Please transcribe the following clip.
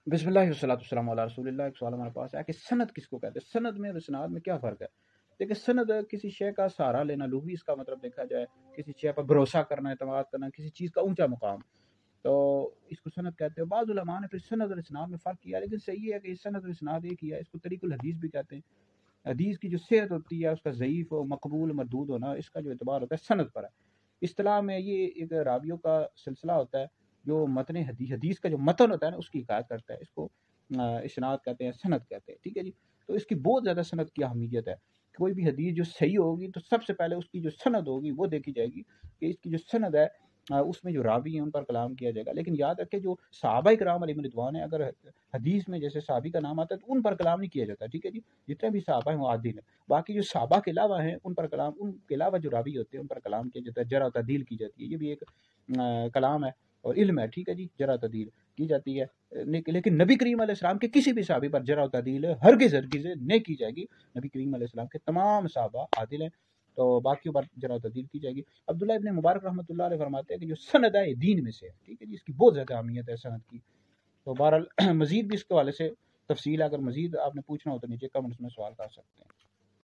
बिस्मिल्लाह वस्सलातु वस्सलामु अला रसूलिल्लाह। एक सवाल हमारे पास है कि सनद किसको कहते हैं? सनद में और इस्नाद में क्या फ़र्क है? देखिए, सनद किसी शय का सहारा लेना, लुग़वी इसका मतलब देखा जाए, किसी शय पर भरोसा करना, एतमाद करना, किसी चीज़ का ऊँचा मुकाम, तो इसको सनद कहते हैं। बाज़ उलमा ने फिर सनद और इस्नाद में फ़र्क किया, लेकिन सही है कि सनद और इस्नाद एक ही है। इसको तरीक़ुल हदीस भी कहते हैं। हदीस की जो सेहत होती है, उसका ज़ईफ़ और मकबूल मरदूद होना, इसका जो एतबार होता है सनद पर है। इस्तिलाह में ये एक रावियों का सिलसिला होता है, जो मतन हदीस का जो मतन होता है ना, उसकी हिकायत करता है। इसको इस्नाद कहते हैं, सनद कहते हैं। ठीक है जी। तो इसकी बहुत ज़्यादा सनद की अहमियत है। कोई भी हदीस जो सही होगी, तो सबसे पहले उसकी जो सनद होगी वो देखी जाएगी कि इसकी जो सनद है, उसमें जो रावी हैं उन पर कलाम किया जाएगा। लेकिन याद रखें, जो सहाबा इकराम अलैहिम रिदवान है, अगर हदीस में जैसे सहाबी का नाम आता है तो उन पर कलाम नहीं किया जाता। ठीक है जी। जितने भी सहाबा हैं वो आदिल हैं। बाकी जो सहाबा के अलावा हैं उन पर कलाम, उनके अलावा जो रावी होते हैं उन पर कलाम किया जाता है, जरा तदील की जाती है। ये भी एक कलाम है और इल्म है। ठीक है जी। जरा तदील की जाती है। लेकिन नबी करीम अलैहिस्सलाम के किसी भी सहाबी पर जरा तदील हरगिज़ हरगिज़ नहीं की जाएगी। नबी करीम अलैहिस्सलाम के तमाम सहाबा आदिल हैं, तो बाकियों पर जरा तदील की जाएगी। अब्दुल्लाह इब्न मुबारक रहमतुल्लाह अलैह फरमाते हैं कि जो सनद है ये दीन में से है। ठीक है जी। इसकी बहुत ज़्यादा अहमियत है सनद की। तो बहरहाल मज़ीद भी इसके हवाले से तफ़सील है, अगर मज़ीद आपने पूछना हो तो नीचे कमेंट्स में सवाल कर सकते हैं।